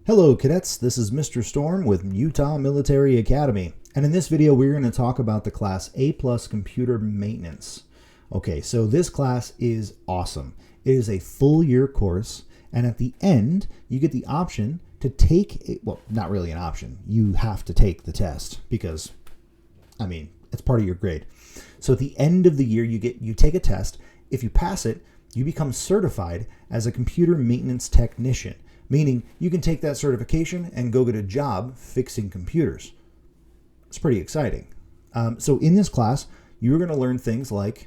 Hello cadets, this is Mr. Storm with Utah Military Academy, and in this video we're going to talk about the class A+ Computer Maintenance. Okay, so this class is awesome. It is a full year course, and at the end you get the option to take, well, not really an option, you have to take the test because, it's part of your grade. So at the end of the year you take a test. If you pass it, you become certified as a computer maintenance technician, meaning you can take that certification and go get a job fixing computers. It's pretty exciting. So in this class, you're going to learn things like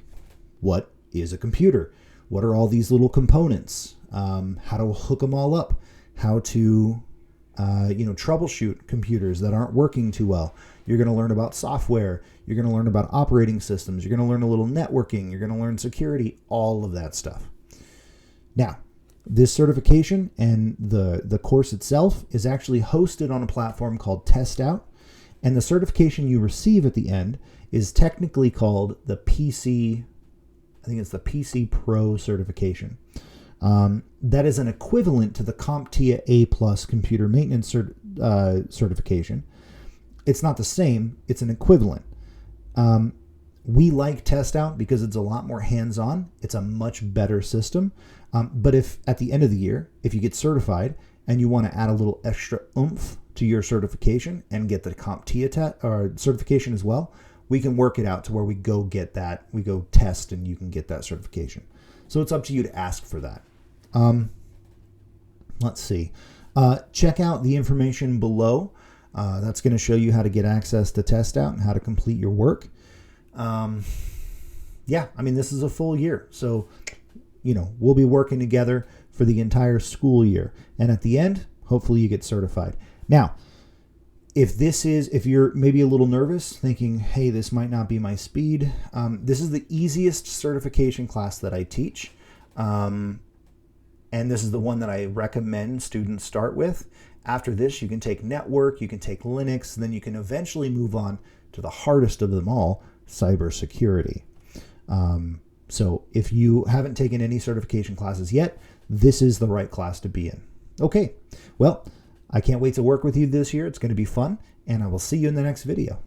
what is a computer? What are all these little components? How to hook them all up? How to troubleshoot computers that aren't working too well. You're going to learn about software. You're going to learn about operating systems. You're going to learn a little networking. You're going to learn security, all of that stuff. Now, this certification and the course itself is actually hosted on a platform called Test Out, and the certification you receive at the end is technically called the PC, I think it's the PC Pro certification. That is an equivalent to the CompTIA A+ computer maintenance certification. It's not the same, it's an equivalent. We like Test Out because it's a lot more hands-on. It's a much better system. But if at the end of the year, if you get certified and you want to add a little extra oomph to your certification and get the CompTIA certification as well, we can work it out to where we go get that. We go test and you can get that certification. So it's up to you to ask for that. Let's see. Check out the information below. That's going to show you how to get access to Test Out and how to complete your work. This is a full year. So, we'll be working together for the entire school year. And at the end, hopefully you get certified. Now, if you're maybe a little nervous, thinking, hey, this might not be my speed, this is the easiest certification class that I teach. And this is the one that I recommend students start with. After this, you can take network, you can take Linux, and then you can eventually move on to the hardest of them all, cybersecurity. So if you haven't taken any certification classes yet, this is the right class to be in. Okay, well, I can't wait to work with you this year. It's going to be fun, and I will see you in the next video.